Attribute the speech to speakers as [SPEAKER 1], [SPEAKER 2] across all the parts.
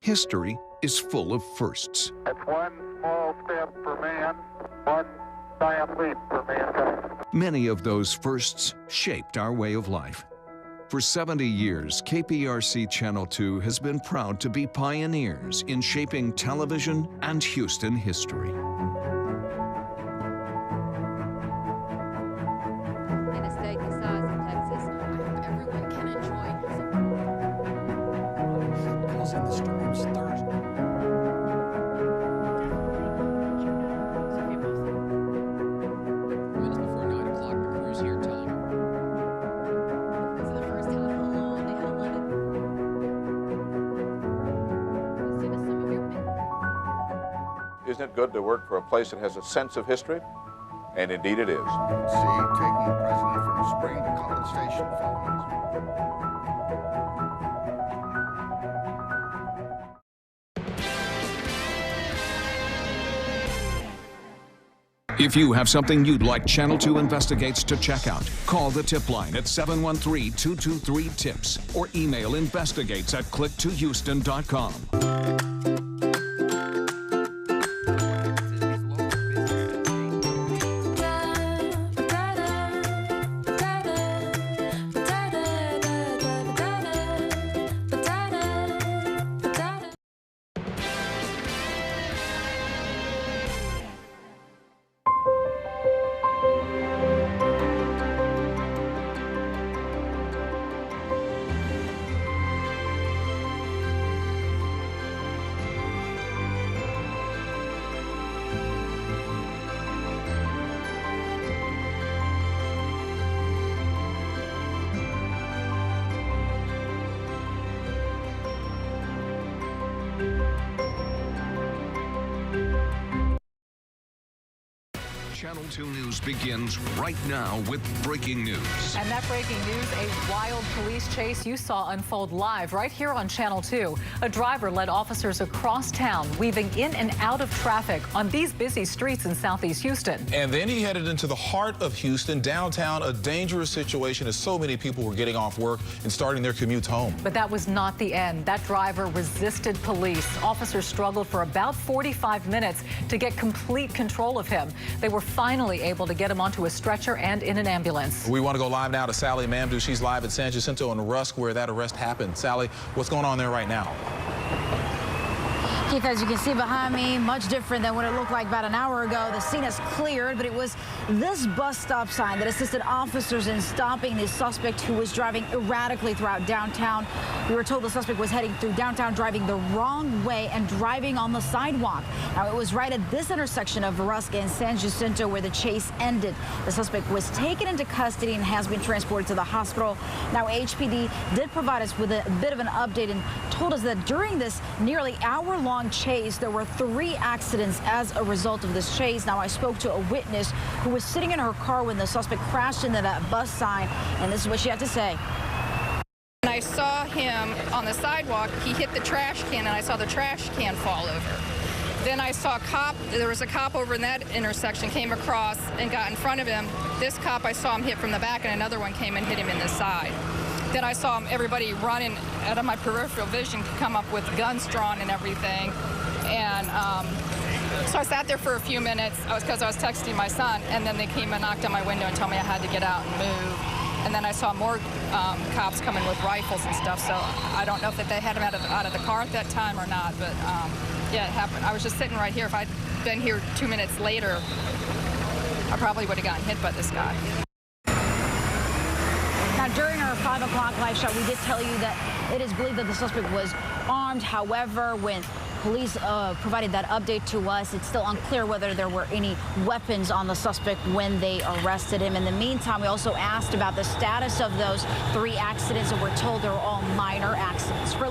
[SPEAKER 1] history is full of firsts.
[SPEAKER 2] It's one small step for man, one giant leap for mankind.
[SPEAKER 1] Many of those firsts shaped our way of life. For 70 years, KPRC Channel 2 has been proud to be pioneers in shaping television and Houston history.
[SPEAKER 3] In a state the size of Texas, everyone can enjoy.
[SPEAKER 4] Causing the storms Thursday. Minutes before 9 o'clock, the crew's here telling her.
[SPEAKER 3] This is the first time in a long they had 11. Send us some of your pictures.
[SPEAKER 5] Isn't it good to work for a place that has a sense of history? And indeed it is.
[SPEAKER 6] See, taking the president from Spring to College Station following.
[SPEAKER 1] If you have something you'd like Channel 2 Investigates to check out, call the tip line at 713-223-TIPS or email investigates@click2houston.com. Channel 2 News begins right now with breaking news.
[SPEAKER 7] And that breaking news, a wild police chase you saw unfold live right here on Channel 2. A driver led officers across town, weaving in and out of traffic on these busy streets in southeast Houston.
[SPEAKER 8] And then he headed into the heart of Houston, downtown, a dangerous situation as so many people were getting off work and starting their commutes home.
[SPEAKER 7] But that was not the end. That driver resisted police. Officers struggled for about 45 minutes to get complete control of him. They were finally able to get him onto a stretcher and in an ambulance.
[SPEAKER 8] We want to go live now to Sally Mamdou. She's live at San Jacinto and Rusk where that arrest happened. Sally, what's going on there right now?
[SPEAKER 9] Keith, as you can see behind me, much different than what it looked like about an hour ago. The scene is cleared, but it was this bus stop sign that assisted officers in stopping the suspect who was driving erratically throughout downtown. We were told the suspect was heading through downtown, driving the wrong way and driving on the sidewalk. Now, it was right at this intersection of Rusk and San Jacinto where the chase ended. The suspect was taken into custody and has been transported to the hospital. Now, HPD did provide us with a bit of an update and told us that during this nearly hour-long chase, there were 3 accidents as a result of this chase. Now, I spoke to a witness who was sitting in her car when the suspect crashed into that bus sign, and this is what she had to say.
[SPEAKER 10] When I saw him on the sidewalk, he hit the trash can, and I saw the trash can fall over. Then I saw a cop, there was a cop over in that intersection, came across and got in front of him. This cop, I saw him hit from the back, and another one came and hit him in the side. Then I saw everybody running out of my peripheral vision, come up with guns drawn and everything. And so I sat there for a few minutes because I was texting my son, and then they came and knocked on my window and told me I had to get out and move. And then I saw more cops coming with rifles and stuff, so I don't know if they had him out of the car at that time or not, but yeah, it happened. I was just sitting right here. If I'd been here 2 minutes later, I probably would have gotten hit by this guy.
[SPEAKER 9] Now, during our 5 o'clock live shot, we did tell you that it is believed that the suspect was armed. However, when police provided that update to us, it's still unclear whether there were any weapons on the suspect when they arrested him. In the meantime, we also asked about the status of those 3 accidents, and we're told they're all minor accidents. For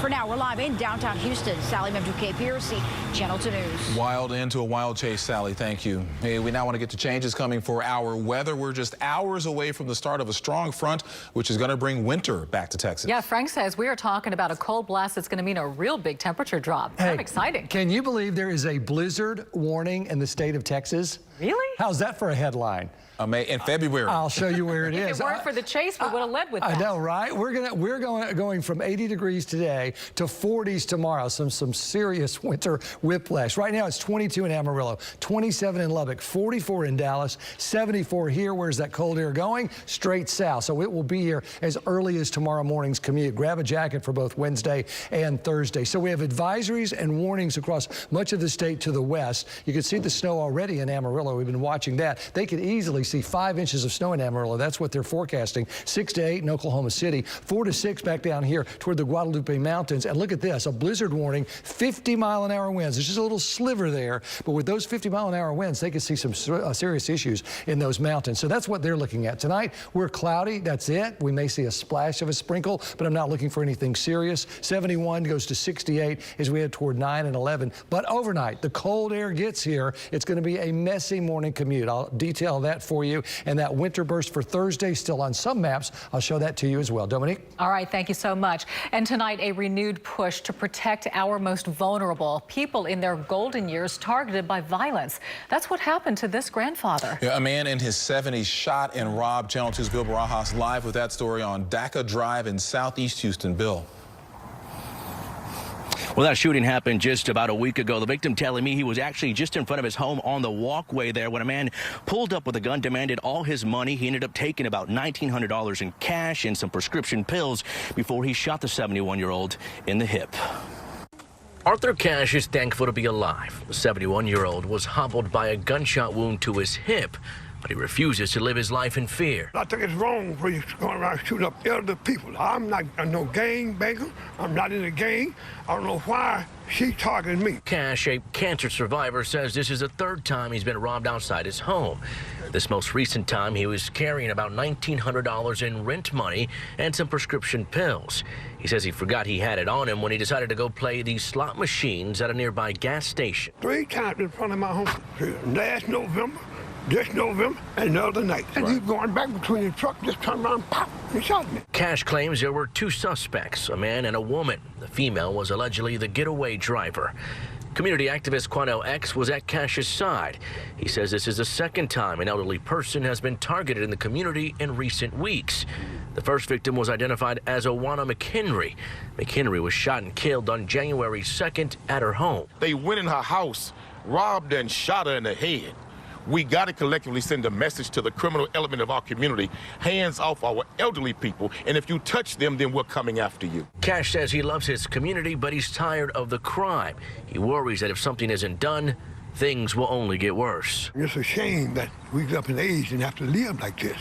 [SPEAKER 9] now, we're live in downtown Houston. Sally Mamdou, KPRC, Channel 2 News.
[SPEAKER 8] Wild end to a wild chase, Sally. Thank you. Hey, we now want to get to changes coming for our weather. We're just hours away from the start of a strong front, which is going to bring winter back to Texas.
[SPEAKER 7] Yeah, Frank says we are talking about a cold blast that's going to mean a real big temperature drop.
[SPEAKER 4] Hey,
[SPEAKER 7] I'm excited.
[SPEAKER 4] Can you believe there is a blizzard warning in the state of Texas?
[SPEAKER 7] Really?
[SPEAKER 11] How's that for a headline?
[SPEAKER 8] In February.
[SPEAKER 11] I'll show you where it is.
[SPEAKER 7] If it weren't for the chase, we would have led with that.
[SPEAKER 11] I know, right? We're going from 80 degrees today to 40s tomorrow. Some serious winter whiplash. Right now it's 22 in Amarillo, 27 in Lubbock, 44 in Dallas, 74 here. Where's that cold air going? Straight south. So it will be here as early as tomorrow morning's commute. Grab a jacket for both Wednesday and Thursday. So we have advisories and warnings across much of the state to the west. You can see the snow already in Amarillo. We've been watching that. They could easily see 5 inches of snow in Amarillo. That's what they're forecasting. 6 to 8 in Oklahoma City, 4 to 6 back down here toward the Guadalupe Mountains. And look at this, a blizzard warning, 50-mile-an-hour winds. There's just a little sliver there, but with those 50-mile-an-hour winds, they could see some serious issues in those mountains. So that's what they're looking at. Tonight, we're cloudy. That's it. We may see a splash of a sprinkle, but I'm not looking for anything serious. 71 goes to 68 as we head toward 9 and 11. But overnight, the cold air gets here. It's going to be a messy morning commute. I'll detail that for you. And that winter burst for Thursday still on some maps. I'll show that to you as well. Dominique?
[SPEAKER 7] All right, thank you so much. And tonight, a renewed push to protect our most vulnerable, people in their golden years targeted by violence. That's what happened to this grandfather.
[SPEAKER 8] Yeah, a man in his 70s shot and robbed. Channel 2's Bill Barajas live with that story on DACA Drive in Southeast Houston. Bill.
[SPEAKER 12] Well, that shooting happened just about a week ago. The victim telling me he was actually just in front of his home on the walkway there when a man pulled up with a gun, demanded all his money. He ended up taking about $1,900 in cash and some prescription pills before he shot the 71-year-old in the hip.
[SPEAKER 13] Arthur Cash is thankful to be alive. The 71-year-old was hobbled by a gunshot wound to his hip, but he refuses to live his life in fear.
[SPEAKER 14] I think it's wrong for you to go around shooting up elder people. I'm not no gang banger. I'm not in a gang. I don't know why she's targeting me.
[SPEAKER 13] Cash, a cancer survivor, says this is the third time he's been robbed outside his home. This most recent time, he was carrying about $1,900 in rent money and some prescription pills. He says he forgot he had it on him when he decided to go play these slot machines at a nearby gas station.
[SPEAKER 14] 3 times in front of my home. Last November, this November, and the other night. And he's going back between the truck, just turned around, pop, and shot me.
[SPEAKER 13] Cash claims there were 2 suspects, a man and a woman. The female was allegedly the getaway driver. Community activist Quano X was at Cash's side. He says this is the second time an elderly person has been targeted in the community in recent weeks. The first victim was identified as Owana McHenry. McHenry was shot and killed on January 2nd at her home.
[SPEAKER 15] They went in her house, robbed and shot her in the head. We got to collectively send a message to the criminal element of our community. Hands off our elderly people, and if you touch them, then we're coming after you.
[SPEAKER 13] Cash says he loves his community, but he's tired of the crime. He worries that if something isn't done, things will only get worse.
[SPEAKER 14] It's a shame that we get up in age and have to live like this.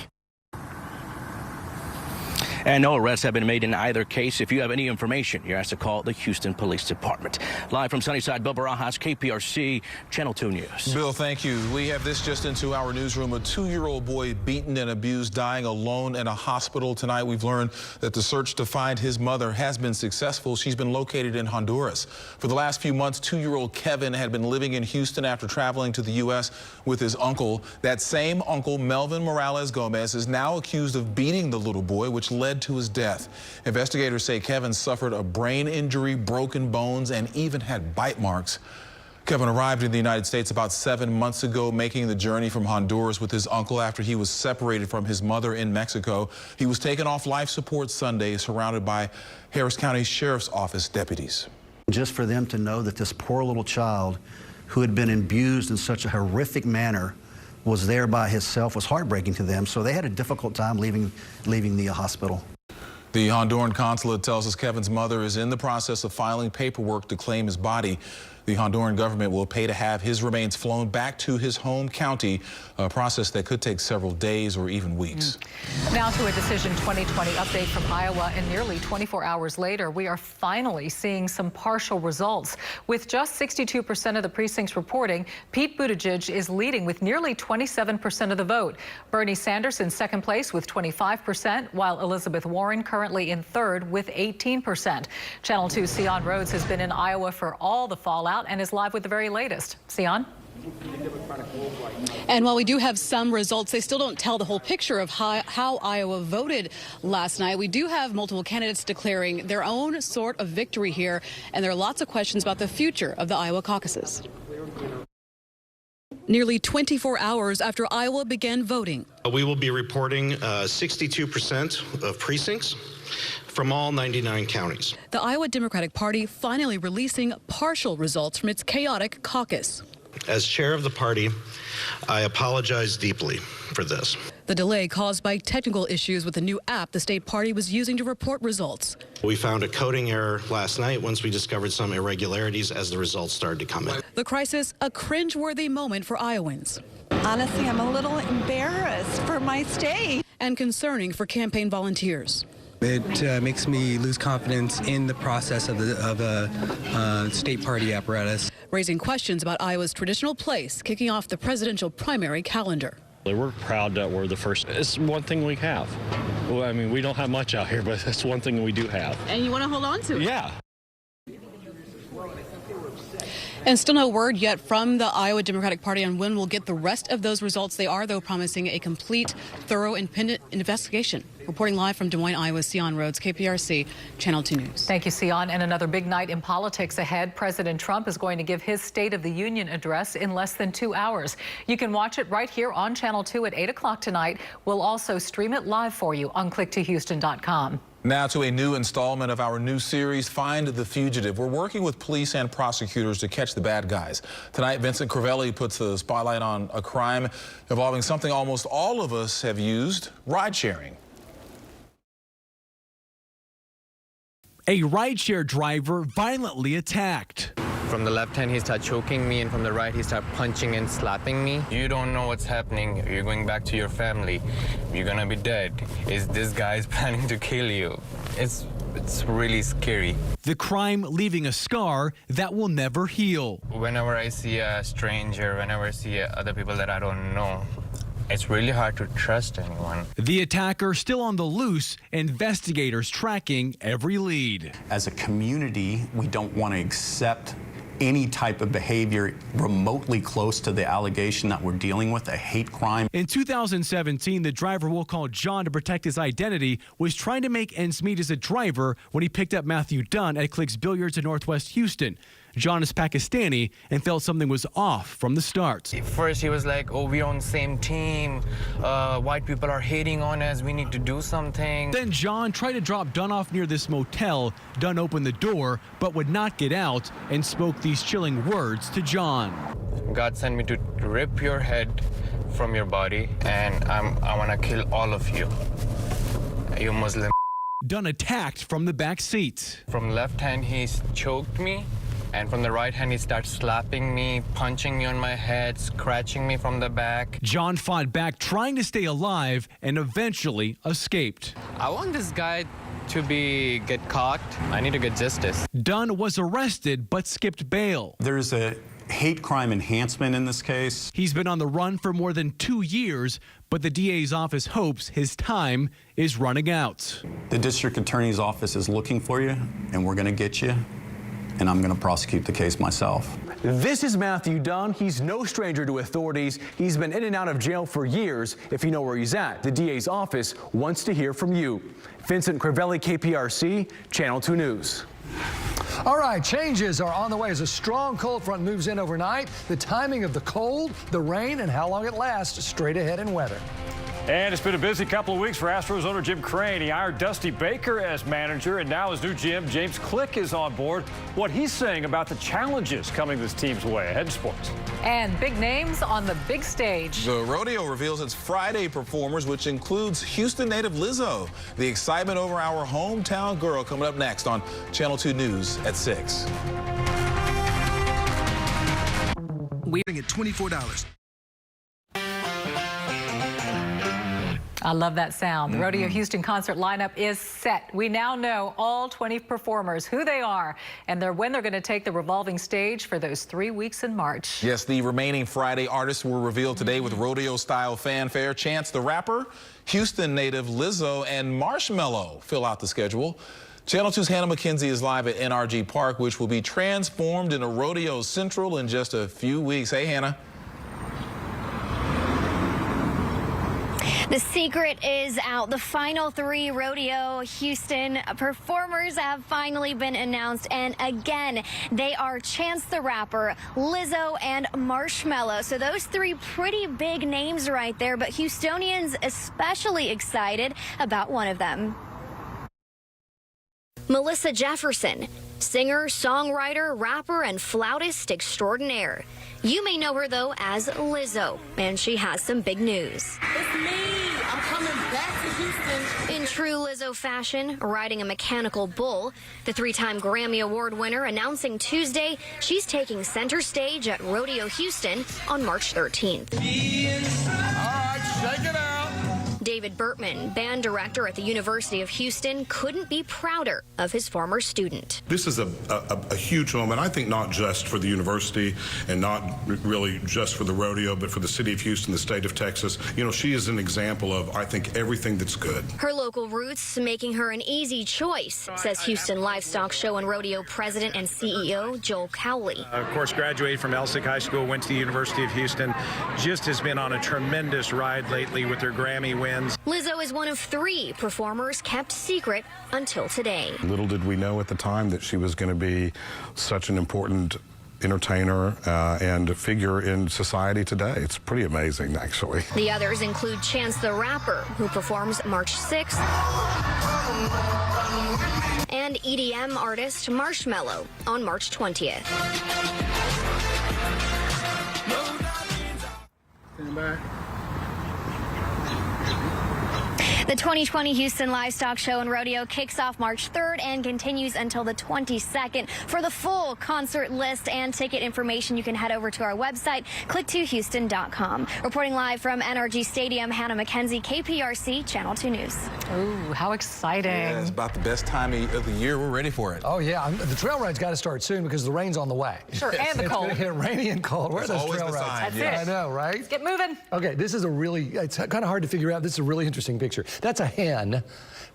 [SPEAKER 12] And no arrests have been made in either case. If you have any information, you're asked to call the Houston Police Department. Live from Sunnyside, Bill Barajas, KPRC, Channel 2 News.
[SPEAKER 8] Bill, thank you. We have this just into our newsroom. A 2-year-old boy beaten and abused, dying alone in a hospital tonight. We've learned that the search to find his mother has been successful. She's been located in Honduras. For the last few months, 2-year-old Kevin had been living in Houston after traveling to the U.S. with his uncle. That same uncle, Melvin Morales Gomez, is now accused of beating the little boy, which led to his death. Investigators say Kevin suffered a brain injury, broken bones, and even had bite marks. Kevin arrived in the United States about 7 months ago, making the journey from Honduras with his uncle after he was separated from his mother in Mexico. He was taken off life support Sunday, surrounded by Harris County Sheriff's Office deputies.
[SPEAKER 16] Just for them to know that this poor little child who had been abused in such a horrific manner was there by himself was heartbreaking to them. So they had a difficult time leaving the hospital.
[SPEAKER 8] The Honduran consulate tells us Kevin's mother is in the process of filing paperwork to claim his body. The Honduran government will pay to have his remains flown back to his home county, a process that could take several days or even weeks.
[SPEAKER 7] Now to a Decision 2020 update from Iowa, and nearly 24 hours later, we are finally seeing some partial results. With just 62% of the precincts reporting, Pete Buttigieg is leading with nearly 27% of the vote. Bernie Sanders in second place with 25%, while Elizabeth Warren currently in third with 18%. Channel 2's Sion Rhodes has been in Iowa for all the fallout and is live with the very latest. Sion?
[SPEAKER 17] And while we do have some results, they still don't tell the whole picture of how Iowa voted last night. We do have multiple candidates declaring their own sort of victory here, and there are lots of questions about the future of the Iowa caucuses. nearly 24 hours after Iowa began voting.
[SPEAKER 18] We will be reporting 62% of precincts from all 99 counties.
[SPEAKER 17] The Iowa Democratic Party finally releasing partial results from its chaotic caucus.
[SPEAKER 18] As chair of the party, I apologize deeply for this.
[SPEAKER 17] The delay caused by technical issues with the new app the state party was using to report results.
[SPEAKER 18] We found a coding error last night once we discovered some irregularities as the results started to come in.
[SPEAKER 17] The crisis, a cringeworthy moment for Iowans.
[SPEAKER 19] Honestly, I'm a little embarrassed for my state.
[SPEAKER 17] And concerning for campaign volunteers.
[SPEAKER 20] It makes me lose confidence in the process of the state party apparatus.
[SPEAKER 17] Raising questions about Iowa's traditional place, kicking off the presidential primary calendar.
[SPEAKER 21] We're proud that we're the first. It's one thing we have. Well, I mean, we don't have much out here, but it's one thing we do have.
[SPEAKER 17] And you want to hold on to it?
[SPEAKER 21] Yeah.
[SPEAKER 17] And still no word yet from the Iowa Democratic Party on when we'll get the rest of those results. They are, though, promising a complete, thorough, independent investigation. Reporting live from Des Moines, Iowa, Sion Rhodes, KPRC, Channel 2 News.
[SPEAKER 7] Thank you, Sion. And another big night in politics ahead. President Trump is going to give his State of the Union address in less than 2 hours. You can watch it right here on Channel 2 at 8 o'clock tonight. We'll also stream it live for you on click2houston.com.
[SPEAKER 8] Now to a new installment of our new series, Find the Fugitive. We're working with police and prosecutors to catch the bad guys. Tonight, Vincent Crivelli puts the spotlight on a crime involving something almost all of us have used, ride-sharing.
[SPEAKER 22] A rideshare driver violently attacked.
[SPEAKER 23] From the left hand, he started choking me, and from the right, he started punching and slapping me. You don't know what's happening. You're going back to your family. You're gonna be dead. Is this guy's planning to kill you? It's really scary.
[SPEAKER 22] The crime leaving a scar that will never heal.
[SPEAKER 23] Whenever I see a stranger, whenever I see other people that I don't know, it's really hard to trust anyone.
[SPEAKER 22] The attacker still on the loose, investigators tracking every lead.
[SPEAKER 24] As a community, we don't want to accept any type of behavior remotely close to the allegation that we're dealing with, a hate crime.
[SPEAKER 22] In 2017, the driver we'll call John to protect his identity was trying to make ends meet as a driver when he picked up Matthew Dunn at Clicks Billiards in Northwest Houston. John is Pakistani and felt something was off from the start.
[SPEAKER 23] First, he was like, oh, we're on the same team. White people are hating on us. We need to do something.
[SPEAKER 22] Then John tried to drop Dunn off near this motel. Dunn opened the door, but would not get out and spoke these chilling words to John.
[SPEAKER 23] God sent me to rip your head from your body, and I want to kill all of you. You Muslim.
[SPEAKER 22] Dunn attacked from the back seat.
[SPEAKER 23] From left hand, he choked me. And from the right hand, he starts slapping me, punching me on my head, scratching me from the back.
[SPEAKER 22] John fought back, trying to stay alive, and eventually escaped.
[SPEAKER 23] I want this guy to get caught. I need to get justice.
[SPEAKER 22] Dunn was arrested, but skipped bail.
[SPEAKER 24] There's a hate crime enhancement in this case.
[SPEAKER 22] He's been on the run for more than 2 years, but the DA's office hopes his time is running out.
[SPEAKER 24] The district attorney's office is looking for you, and we're going to get you. And I'm going to prosecute the case myself.
[SPEAKER 22] This is Matthew Dunn. He's no stranger to authorities. He's been in and out of jail for years. If you know where he's at, the DA's office wants to hear from you. Vincent Crivelli, KPRC, Channel 2 News.
[SPEAKER 11] All right, changes are on the way as a strong cold front moves in overnight. The timing of the cold, the rain, and how long it lasts straight ahead in weather.
[SPEAKER 25] And it's been a busy couple of weeks for Astros owner Jim Crane. He hired Dusty Baker as manager, and now his new GM, James Click, is on board. What he's saying about the challenges coming this team's way. Ahead in sports.
[SPEAKER 7] And big names on the big stage.
[SPEAKER 8] The rodeo reveals its Friday performers, which includes Houston native Lizzo. The excitement over our hometown girl coming up next on Channel 2 News at 6.
[SPEAKER 26] We're at $24.
[SPEAKER 7] I love that sound. The Rodeo Houston concert lineup is set. We now know all 20 performers, who they are, and when they're going to take the revolving stage for those 3 weeks in March.
[SPEAKER 8] Yes, the remaining Friday artists were revealed today with rodeo-style fanfare. Chance the Rapper, Houston native Lizzo, and Marshmello fill out the schedule. Channel 2's Hannah McKenzie is live at NRG Park, which will be transformed into Rodeo Central in just a few weeks. Hey, Hannah.
[SPEAKER 1] The secret is out. The final 3 Rodeo Houston performers have finally been announced. And again, they are Chance the Rapper, Lizzo, and Marshmello. So those 3 pretty big names right there, but Houstonians especially excited about one of them. Melissa Jefferson, singer, songwriter, rapper, and flautist extraordinaire. You may know her, though, as Lizzo, and she has some big news.
[SPEAKER 2] It's me. I'm coming back to Houston.
[SPEAKER 1] In true Lizzo fashion, riding a mechanical bull, the 3-time Grammy Award winner announcing Tuesday she's taking center stage at Rodeo Houston on March 13th.
[SPEAKER 2] All right, shake it out.
[SPEAKER 1] David Bertman, band director at the University of Houston, couldn't be prouder of his former student.
[SPEAKER 3] This is a huge moment, I think, not just for the university and not really just for the rodeo, but for the city of Houston, the state of Texas. You know, she is an example of, I think, everything that's good.
[SPEAKER 1] Her local roots making her an easy choice, says Houston Livestock Show and Rodeo president and CEO Joel Cowley.
[SPEAKER 5] Of course, graduated from Elsick High School, went to the University of Houston, just has been on a tremendous ride lately with her Grammy win.
[SPEAKER 1] Lizzo is one of 3 performers kept secret until today.
[SPEAKER 3] Little did we know at the time that she was going to be such an important entertainer and figure in society today. It's pretty amazing, actually.
[SPEAKER 1] The others include Chance the Rapper, who performs March 6th, and EDM artist Marshmello on March 20th.
[SPEAKER 2] Stand by.
[SPEAKER 1] The 2020 Houston Livestock Show and Rodeo kicks off March 3rd and continues until the 22nd. For the full concert list and ticket information, you can head over to our website, click2houston.com. Reporting live from NRG Stadium, Hannah McKenzie, KPRC, Channel 2 News.
[SPEAKER 7] Ooh, how exciting.
[SPEAKER 8] Yeah, it's about the best time of the year. We're ready for it.
[SPEAKER 11] Oh, yeah. The trail ride's got to start soon because the rain's on the way.
[SPEAKER 7] Sure, and the cold.
[SPEAKER 11] It's going to get rainy and cold. Where are those
[SPEAKER 8] always
[SPEAKER 11] trail
[SPEAKER 8] the
[SPEAKER 11] rides?
[SPEAKER 8] sign,
[SPEAKER 7] That's
[SPEAKER 8] yes.
[SPEAKER 7] it.
[SPEAKER 11] I know, right?
[SPEAKER 7] Let's get moving.
[SPEAKER 11] Okay, this is it's kind of hard to figure out. This is a really interesting picture. That's a hen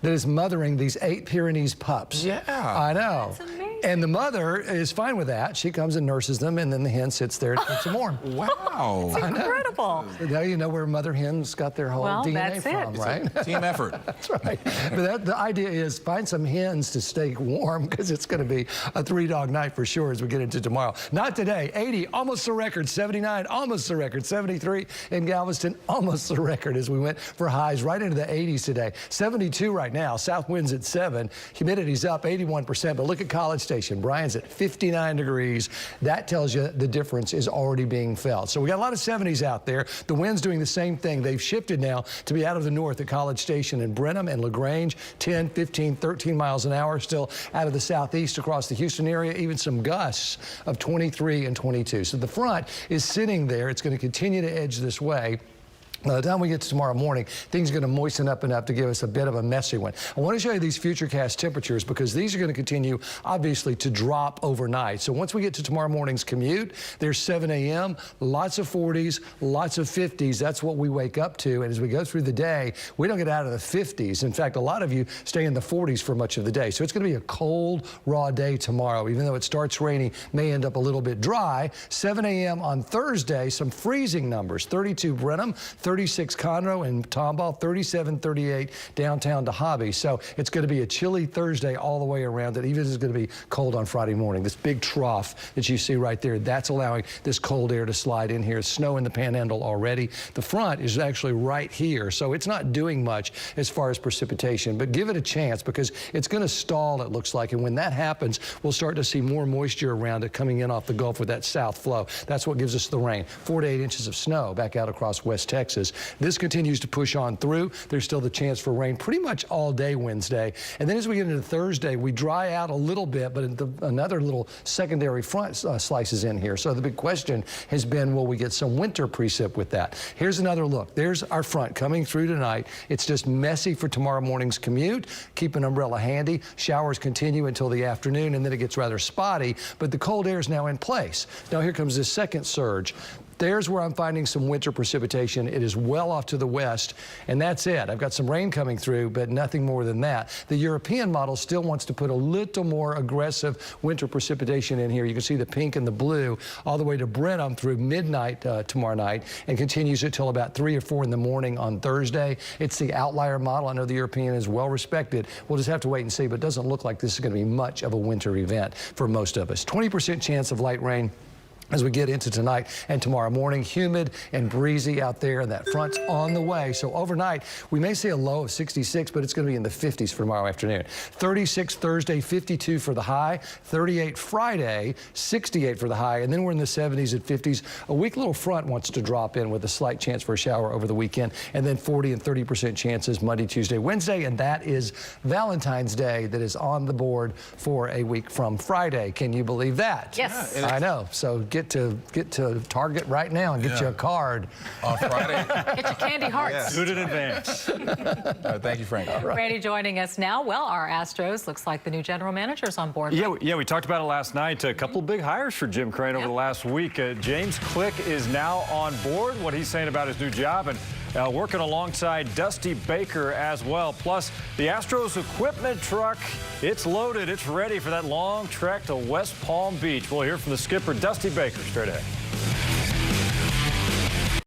[SPEAKER 11] that is mothering these 8 Pyrenees pups.
[SPEAKER 8] Yeah.
[SPEAKER 11] I know.
[SPEAKER 7] That's amazing.
[SPEAKER 11] And the mother is fine with that. She comes and nurses them, and then the hen sits there and keeps them warm.
[SPEAKER 8] Wow.
[SPEAKER 7] It's incredible.
[SPEAKER 11] So now you know where mother hens got their whole DNA
[SPEAKER 7] that's
[SPEAKER 11] from,
[SPEAKER 7] it.
[SPEAKER 11] right?
[SPEAKER 8] It's a team effort.
[SPEAKER 11] That's right. But the idea is find some hens to stay warm because it's going to be a 3-dog night for sure as we get into tomorrow. Not today. 80, almost the record. 79, almost the record. 73 in Galveston, almost the record as we went for highs right into the 80s today. 72 right now. South winds at 7. Humidity's up 81%. But look at College Station. Bryan's at 59 degrees. That tells you the difference is already being felt. So we got a lot of 70s out there. The wind's doing the same thing. They've shifted now to be out of the north at College Station and Brenham and LaGrange. 10, 15, 13 miles an hour. Still out of the southeast across the Houston area. Even some gusts of 23 and 22. So the front is sitting there. It's going to continue to edge this way. By the time we get to tomorrow morning, things are going to moisten up enough to give us a bit of a messy one. I want to show you these FUTURECAST temperatures because these are going to continue, obviously, to drop overnight. So once we get to tomorrow morning's commute, there's 7 a.m., lots of 40s, lots of 50s. That's what we wake up to. And as we go through the day, we don't get out of the 50s. In fact, a lot of you stay in the 40s for much of the day. So it's going to be a cold, raw day tomorrow. Even though it starts raining, may end up a little bit dry. 7 a.m. on Thursday, some freezing numbers. 32 Brenham, 36 Conroe and Tomball, 37, 38 downtown to Hobby. So it's going to be a chilly Thursday all the way around. It even is going to be cold on Friday morning. This big trough that you see right there, that's allowing this cold air to slide in here. Snow in the Panhandle already. The front is actually right here, so it's not doing much as far as precipitation, but give it a chance because it's going to stall, it looks like. And when that happens, we'll start to see more moisture around it coming in off the Gulf with that south flow. That's what gives us the rain. 4 to 8 inches of snow back out across West Texas. This continues to push on through. There's still the chance for rain pretty much all day Wednesday. And then as we get into Thursday, we dry out a little bit, but another little secondary front slices in here. So the big question has been, will we get some winter precip with that? Here's another look. There's our front coming through tonight. It's just messy for tomorrow morning's commute. Keep an umbrella handy. Showers continue until the afternoon, and then it gets rather spotty, but the cold air is now in place. Now here comes this second surge. There's where I'm finding some winter precipitation. It is well off to the west, and that's it. I've got some rain coming through, but nothing more than that. The European model still wants to put a little more aggressive winter precipitation in here. You can see the pink and the blue all the way to Brenham through midnight tomorrow night, and continues until about 3 or 4 in the morning on Thursday. It's the outlier model. I know the European is well respected. We'll just have to wait and see, but it doesn't look like this is going to be much of a winter event for most of us. 20% chance of light rain as we get into tonight and tomorrow morning. Humid and breezy out there, and that front's on the way. So overnight, we may see a low of 66, but it's going to be in the 50s for tomorrow afternoon. 36 Thursday, 52 for the high. 38 Friday, 68 for the high. And then we're in the 70s and 50s. A weak little front wants to drop in with a slight chance for a shower over the weekend. And then 40 and 30% chances Monday, Tuesday, Wednesday. And that is Valentine's Day that is on the board for a week from Friday. Can you believe that?
[SPEAKER 1] Yes.
[SPEAKER 11] I know. So get to Target right now and get you a card
[SPEAKER 8] on Friday.
[SPEAKER 7] Get your candy hearts.
[SPEAKER 8] Yes.
[SPEAKER 25] Do it in advance.
[SPEAKER 8] Thank you, Frank.
[SPEAKER 11] Right.
[SPEAKER 7] Randy joining us now. Well, our Astros looks like the new general manager's on board.
[SPEAKER 25] Yeah, we talked about it last night. A couple of big hires for Jim Crane over the last week. James Click is now on board. What he's saying about his new job, and working alongside Dusty Baker as well. Plus, the Astros equipment truck, it's loaded. It's ready for that long trek to West Palm Beach. We'll hear from the skipper, Dusty Baker, straight ahead.